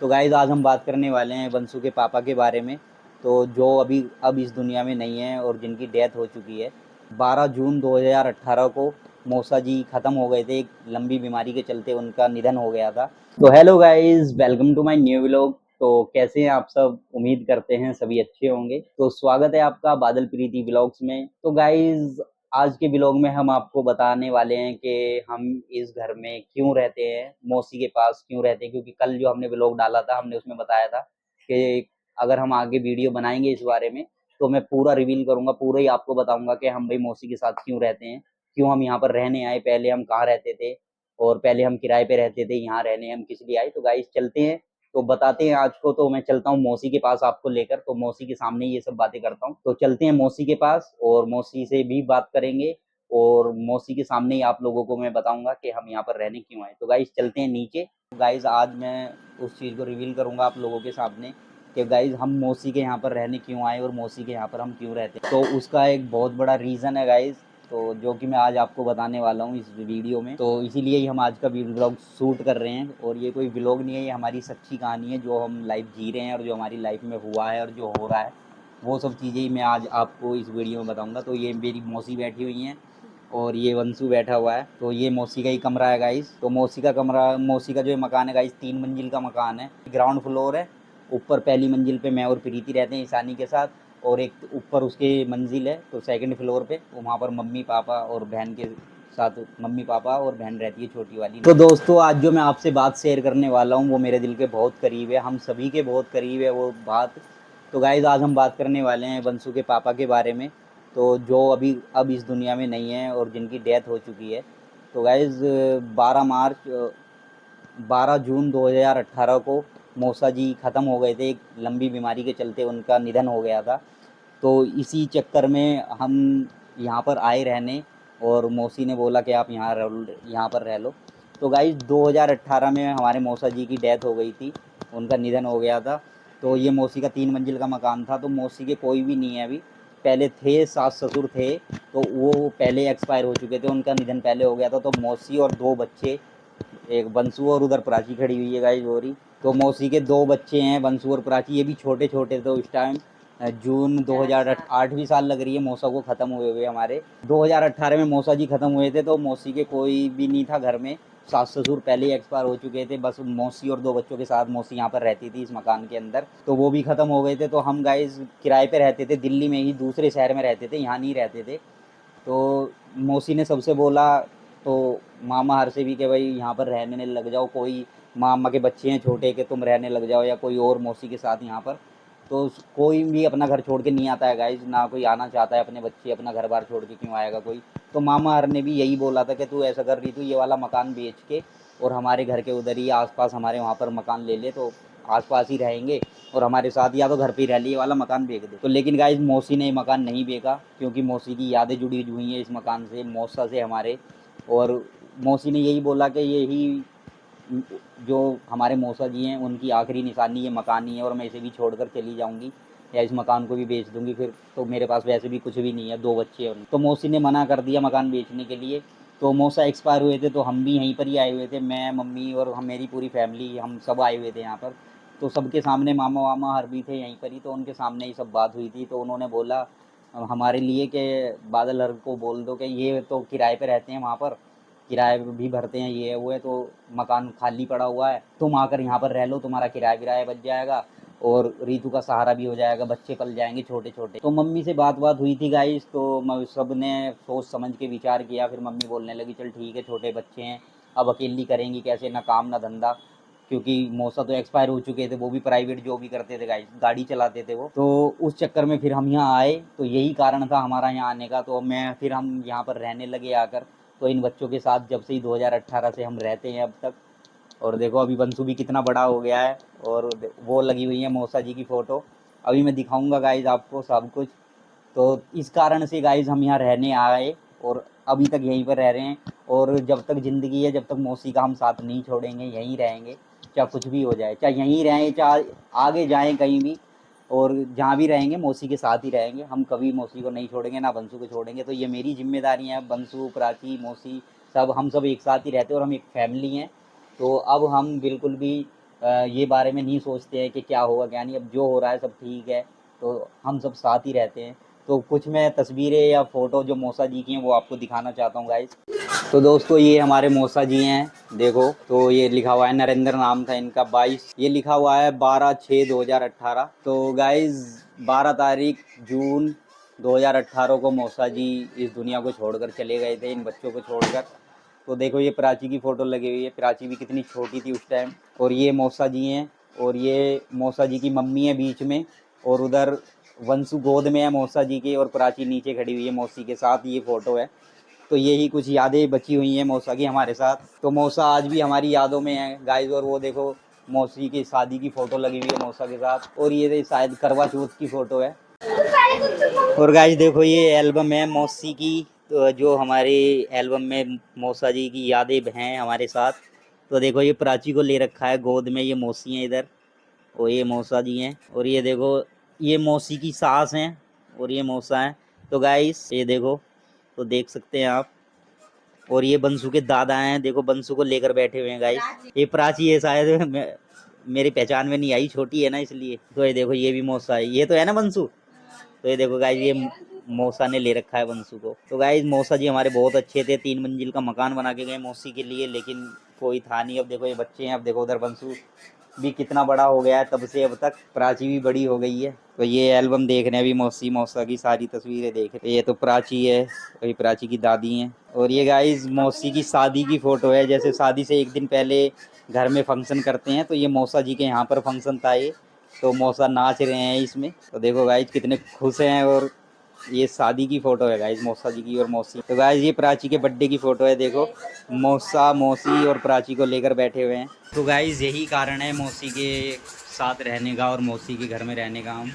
तो गाइस आज हम बात करने वाले हैं वंशु के पापा के बारे में। तो जो अभी अब इस दुनिया में नहीं है और जिनकी डेथ हो चुकी है। 12 जून 2018 को मौसा जी ख़त्म हो गए थे। एक लंबी बीमारी के चलते उनका निधन हो गया था। तो hello guys, welcome to my new vlog. तो कैसे हैं आप सब? उम्मीद करते हैं सभी अच्छे होंगे। तो स्वागत है आपका बादल प्रीति व्लॉग्स में। तो गाइस आज के व्लॉग में हम आपको बताने वाले हैं कि हम इस घर में क्यों रहते हैं, मौसी के पास क्यों रहते हैं। क्योंकि कल जो हमने व्लॉग डाला था हमने उसमें बताया था कि अगर हम आगे वीडियो बनाएंगे इस बारे में तो मैं पूरा रिवील करूंगा, पूरा ही आपको बताऊंगा कि हम भाई मौसी के साथ क्यों रहते हैं, क्यों हम यहाँ पर रहने आए, पहले हम कहाँ रहते थे और पहले हम किराए पे रहते थे, यहाँ रहने हम किस लिए आए। तो गाइस चलते हैं, तो बताते हैं आज को। तो मैं चलता हूँ मौसी के पास आपको लेकर, तो मौसी के सामने ये सब बातें करता हूँ। तो चलते हैं मौसी के पास और मौसी से भी बात करेंगे और मौसी के सामने ही आप लोगों को मैं बताऊंगा कि हम यहाँ पर रहने क्यों आए। तो गाइस चलते हैं नीचे। तो गाइस आज मैं उस चीज़ को रिवील करूंगा आप लोगों के सामने कि गाइस हम मौसी के यहाँ पर रहने क्यों आए और मौसी के यहाँ पर हम क्यों रहते हैं। तो उसका एक बहुत बड़ा रीज़न है गाइस, तो जो कि मैं आज आपको बताने वाला हूँ इस वीडियो में। तो इसीलिए ही हम आज का व्लॉग शूट कर रहे हैं और ये कोई व्लॉग नहीं है, ये हमारी सच्ची कहानी है जो हम लाइफ जी रहे हैं और जो हमारी लाइफ में हुआ है और जो हो रहा है वो सब चीज़ें ही मैं आज आपको इस वीडियो में बताऊंगा। तो ये मेरी मौसी बैठी हुई हैं और ये वंशु बैठा हुआ है। तो ये मौसी का ही कमरा है गाइस। तो मौसी का कमरा, मौसी का जो मकान है गाइस 3 मंजिल का मकान है। ग्राउंड फ्लोर है, ऊपर पहली मंजिल पे मैं और प्रीति रहते हैं ईशानी के साथ, और एक ऊपर उसके मंजिल है तो सेकंड फ्लोर पे वहाँ पर मम्मी पापा और बहन के साथ, मम्मी पापा और बहन रहती है छोटी वाली। तो दोस्तों आज जो मैं आपसे बात शेयर करने वाला हूँ वो मेरे दिल के बहुत करीब है, हम सभी के बहुत करीब है वो बात। तो गाइज आज हम बात करने वाले हैं वंशु के पापा के बारे में, तो जो अभी अब इस दुनिया में नहीं है और जिनकी डेथ हो चुकी है। तो गाइज 12 जून 2018 को मौसा जी ख़त्म हो गए थे। एक लंबी बीमारी के चलते उनका निधन हो गया था। तो इसी चक्कर में हम यहाँ पर आए रहने और मौसी ने बोला कि आप यहाँ पर रह लो। तो गाइस 2018 में हमारे मौसा जी की डेथ हो गई थी, उनका निधन हो गया था। तो ये मौसी का 3 मंजिल का मकान था। तो मौसी के कोई भी नहीं है अभी, पहले थे सास ससुर थे तो वो पहले एक्सपायर हो चुके थे, उनका निधन पहले हो गया था। तो मौसी और 2 बच्चे, एक बंसू और उधर प्राची खड़ी हुई है गाइस गोरी। तो मौसी के 2 बच्चे हैं बंसू और प्राची, ये भी छोटे छोटे थे उस टाइम। जून 2008वीं साल लग रही है मौसा को ख़त्म हुए हुए हमारे। 2018 में मौसा जी ख़त्म हुए थे तो मौसी के कोई भी नहीं था घर में, सास ससुर पहले ही एक्सपायर हो चुके थे। बस मौसी और 2 बच्चों के साथ मौसी यहाँ पर रहती थी इस मकान के अंदर, तो वो भी ख़त्म हो गए थे। तो हम गाइस किराए पे रहते थे, दिल्ली में ही दूसरे शहर में रहते थे, यहाँ नहीं रहते थे। तो मौसी ने सबसे बोला, तो मामा हर से भी कि भाई यहाँ पर रहने लग जाओ, कोई मामा के बच्चे हैं छोटे कि तुम रहने लग जाओ या कोई और मौसी के साथ यहाँ पर। तो कोई भी अपना घर छोड़ के नहीं आता है गाइज, ना कोई आना चाहता है अपने बच्चे अपना घर बार छोड़ के, क्यों आएगा कोई। तो मामा हर ने भी यही बोला था कि तू ऐसा कर रही, तू ये वाला मकान बेच के और हमारे घर के उधर ही आसपास हमारे वहाँ पर मकान ले ले, तो आसपास ही रहेंगे और हमारे साथ, या तो घर पे ही रह लिए वाला मकान बेच दे। तो लेकिन गाइज मौसी ने ये मकान नहीं बेचा, क्योंकि मौसी की यादें जुड़ी हुई हैं इस मकान से, मौसा से हमारे। और मौसी ने यही बोला कि यही जो हमारे मौसा जी हैं उनकी आखिरी निशानी ये मकान ही है और मैं इसे भी छोड़कर चली जाऊंगी या इस मकान को भी बेच दूंगी फिर, तो मेरे पास वैसे भी कुछ भी नहीं है, 2 बच्चे हैं। तो मौसी ने मना कर दिया मकान बेचने के लिए। तो मौसा एक्सपायर हुए थे तो हम भी यहीं पर ही आए हुए थे, मैं मम्मी और हम मेरी पूरी फैमिली हम सब आए हुए थे यहाँ पर। तो सबके सामने मामा वामा हर भी थे यहीं पर ही, तो उनके सामने ही सब बात हुई थी। तो उन्होंने बोला हमारे लिए कि बादल हर को बोल दो कि ये तो किराए पे रहते हैं वहाँ पर, किराए भी भरते हैं, ये है वो है, तो मकान खाली पड़ा हुआ है, तुम आकर यहाँ पर रह लो, तुम्हारा किराया विराया बच जाएगा और रीतू का सहारा भी हो जाएगा, बच्चे पल जाएंगे छोटे छोटे। तो मम्मी से बात हुई थी गाइस, तो सब ने सोच समझ के विचार किया, फिर मम्मी बोलने लगी चल ठीक है, छोटे बच्चे हैं, अब अकेली करेंगी कैसे, ना काम ना धंधा, क्योंकि मौसा तो एक्सपायर हो चुके थे, वो भी प्राइवेट जॉब ही करते थे गाइस, गाड़ी चलाते थे वो। तो उस चक्कर में फिर हम यहाँ आए, तो यही कारण था हमारा यहाँ आने का। तो मैं फिर हम यहाँ पर रहने लगे आकर। तो इन बच्चों के साथ जब से ही 2018 से हम रहते हैं अब तक। और देखो अभी बंसू भी कितना बड़ा हो गया है और वो लगी हुई है मौसा जी की फ़ोटो, अभी मैं दिखाऊंगा गाइज आपको सब कुछ। तो इस कारण से गाइज हम यहाँ रहने आए और अभी तक यहीं पर रह रहे हैं। और जब तक ज़िंदगी है, जब तक मौसी का हम साथ नहीं छोड़ेंगे, यहीं रहेंगे, चाहे कुछ भी हो जाए, चाहे यहीं रहें चाहे आगे जाएं कहीं भी, और जहाँ भी रहेंगे मौसी के साथ ही रहेंगे, हम कभी मौसी को नहीं छोड़ेंगे ना बंसू को छोड़ेंगे। तो ये मेरी जिम्मेदारी है, बंसू प्राची मौसी सब, हम सब एक साथ ही रहते हैं और हम एक फैमिली हैं। तो अब हम बिल्कुल भी ये बारे में नहीं सोचते हैं कि क्या होगा क्या नहीं, अब जो हो रहा है सब ठीक है, तो हम सब साथ ही रहते हैं। तो कुछ मैं तस्वीरें या फ़ोटो जो मौसा जी की हैं वो आपको दिखाना चाहता हूँ गाइस। तो दोस्तों ये हमारे मौसा जी हैं, देखो तो ये लिखा हुआ है, नरेंद्र नाम था इनका, 22, ये लिखा हुआ है 12/6/2018। तो गाइस 12 तारीख जून 2018 को मौसा जी इस दुनिया को छोड़कर चले गए थे, इन बच्चों को छोड़कर। तो देखो ये प्राची की फ़ोटो लगी हुई है, प्राची भी कितनी छोटी थी उस टाइम। और ये मौसा जी हैं, और ये मौसा जी की मम्मी है बीच में, और उधर वंशु गोद में है मौसा जी के, और प्राची नीचे खड़ी हुई है मौसी के साथ, ये फ़ोटो है। तो यही कुछ यादें बची हुई हैं मौसा की हमारे साथ। तो मौसा आज भी हमारी यादों में है गाइस। और वो देखो मौसी की शादी की फ़ोटो लगी हुई है मौसा के साथ, और ये शायद करवा चौथ की फ़ोटो है। और गाइस देखो ये एल्बम है मौसी की, तो जो हमारे एल्बम में मौसा जी की यादें हैं हमारे साथ। तो देखो ये प्राची को ले रखा है गोद में, ये मौसी हैं इधर, और ये मौसा जी हैं, और ये देखो ये मौसी की सास हैं, और ये मौसा हैं। तो गाइस ये देखो, तो देख सकते हैं आप। और ये बंसू के दादा हैं, देखो बंसू को लेकर बैठे हुए हैं गाइस। ये प्राची है शायद, मेरी पहचान में नहीं आई, छोटी है ना इसलिए। तो ये देखो ये भी मौसा है, ये तो है ना बंसू। तो ये देखो गाइस ये मौसा ने ले रखा है बंसू को। तो गाइस मौसा जी हमारे बहुत अच्छे थे, 3 मंजिल का मकान बना के गए मौसी के लिए, लेकिन कोई था नहीं। अब देखो ये बच्चे हैं, अब देखो उधर बंसू भी कितना बड़ा हो गया है तब से अब तक, प्राची भी बड़ी हो गई है। तो ये एल्बम देख रहे हैं अभी, मौसी मौसा की सारी तस्वीरें देख रहे हैं। ये तो प्राची है, वही प्राची की दादी हैं। और ये गाइस मौसी की शादी की फ़ोटो है, जैसे शादी से एक दिन पहले घर में फंक्शन करते हैं, तो ये मौसा जी के यहाँ पर फंक्शन था ये, तो मौसा नाच रहे हैं इसमें। तो देखो गाइस कितने खुश हैं। और ये शादी की फ़ोटो है गाइस मौसा जी की और मौसी। तो गाइस ये प्राची के बर्थडे की फ़ोटो है, देखो मौसा मौसी और प्राची को लेकर बैठे हुए हैं। तो गाइस यही कारण है मौसी के साथ रहने का और मौसी के घर में रहने का। हम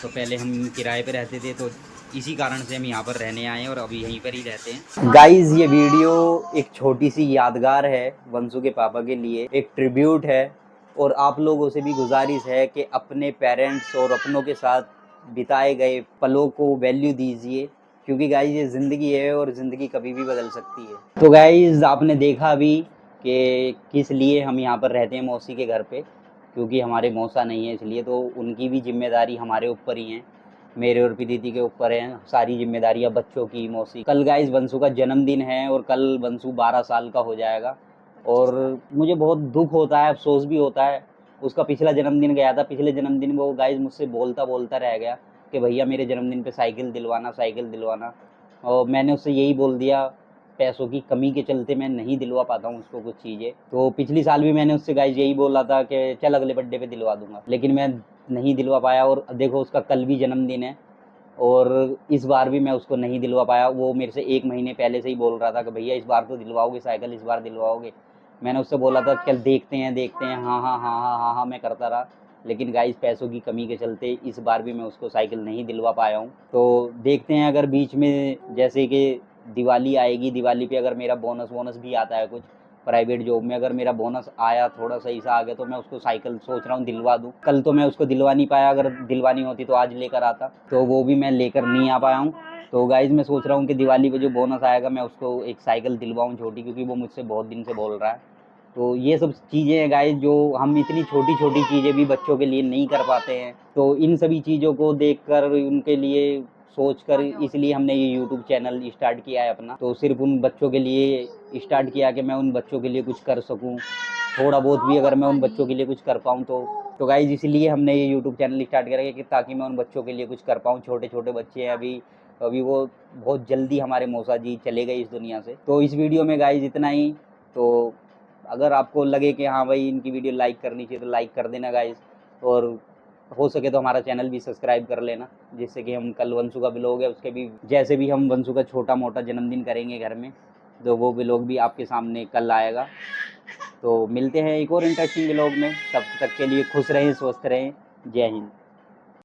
तो पहले हम किराए पे रहते थे, तो इसी कारण से हम यहाँ पर रहने आए हैं और अभी यहीं पर ही रहते हैं। गाइस ये वीडियो एक छोटी सी यादगार है वंशु के पापा के लिए, एक ट्रिब्यूट है। और आप लोगों से भी गुजारिश है कि अपने पेरेंट्स और अपनों के साथ बिताए गए पलों को वैल्यू दीजिए, क्योंकि गाइस ये ज़िंदगी है और ज़िंदगी कभी भी बदल सकती है। तो गाइस आपने देखा अभी कि किस लिए हम यहाँ पर रहते हैं मौसी के घर पे, क्योंकि हमारे मौसा नहीं है इसलिए। तो उनकी भी जिम्मेदारी हमारे ऊपर ही है, मेरे और प्रीति के ऊपर है सारी जिम्मेदारियाँ बच्चों की। मौसी कल गाइस वंशु का जन्मदिन है, और कल वंशु 12 साल का हो जाएगा। और मुझे बहुत दुख होता है, अफसोस भी होता है। उसका पिछला जन्मदिन गया था, पिछले जन्मदिन वो गाइस मुझसे बोलता बोलता रह गया कि भैया मेरे जन्मदिन पे साइकिल दिलवाना, साइकिल दिलवाना। और मैंने उससे यही बोल दिया, पैसों की कमी के चलते मैं नहीं दिलवा पाता हूँ उसको कुछ चीज़ें। तो पिछली साल भी मैंने उससे गाइस यही बोला था कि चल अगले बर्थडे पे दिलवा दूंगा, लेकिन मैं नहीं दिलवा पाया। और देखो उसका कल भी जन्मदिन है, और इस बार भी मैं उसको नहीं दिलवा पाया। वो मेरे से 1 महीने पहले से ही बोल रहा था कि भैया इस बार तो दिलवाओगे साइकिल, इस बार दिलवाओगे। मैंने उससे बोला था चल देखते हैं देखते हैं, हाँ हाँ हाँ हाँ हाँ हाँ मैं करता रहा। लेकिन गाइस पैसों की कमी के चलते इस बार भी मैं उसको साइकिल नहीं दिलवा पाया हूँ। तो देखते हैं अगर बीच में जैसे कि दिवाली आएगी, दिवाली पे अगर मेरा बोनस वोनस भी आता है कुछ प्राइवेट जॉब में, अगर मेरा बोनस आया थोड़ा सही सा आ गया, तो मैं उसको साइकिल सोच रहा हूँ दिलवा दूँ। कल तो मैं उसको दिलवा नहीं पाया, अगर दिलवानी होती तो आज लेकर आता, तो वो भी मैं लेकर नहीं आ पाया हूँ। तो गाइज मैं सोच रहा हूँ कि दिवाली पे जो बोनस आएगा मैं उसको एक साइकिल दिलवाऊँ छोटी, क्योंकि वो मुझसे बहुत दिन से बोल रहा है। तो ये सब चीज़ें हैं गाइज, जो हम इतनी छोटी छोटी चीज़ें भी बच्चों के लिए नहीं कर पाते हैं। तो इन सभी चीज़ों को देखकर उनके लिए सोचकर इसलिए हमने ये यूट्यूब चैनल स्टार्ट किया है अपना। तो सिर्फ उन बच्चों के लिए स्टार्ट किया कि मैं उन बच्चों के लिए कुछ कर सकूं, थोड़ा बहुत भी अगर मैं उन बच्चों के लिए कुछ कर पाऊं तो गाइज इसलिए हमने ये यूट्यूब चैनल स्टार्ट किया है कि ताकि मैं उन बच्चों के लिए कुछ कर पाऊँ। छोटे छोटे बच्चे हैं अभी, अभी वो बहुत जल्दी हमारे मौसा जी चले गए इस दुनिया से। तो इस वीडियो में गाइज इतना ही। तो अगर आपको लगे कि हाँ भाई इनकी वीडियो लाइक करनी चाहिए तो लाइक कर देना गाइज, और हो सके तो हमारा चैनल भी सब्सक्राइब कर लेना, जिससे कि हम कल वंशु का ब्लॉग है उसके भी, जैसे भी हम वंशु का छोटा मोटा जन्मदिन करेंगे घर में, तो वो ब्लॉग भी आपके सामने कल आएगा। तो मिलते हैं एक और इंटरेस्टिंग ब्लॉग में, तब तक के लिए खुश रहें, स्वस्थ रहें। जय हिंद।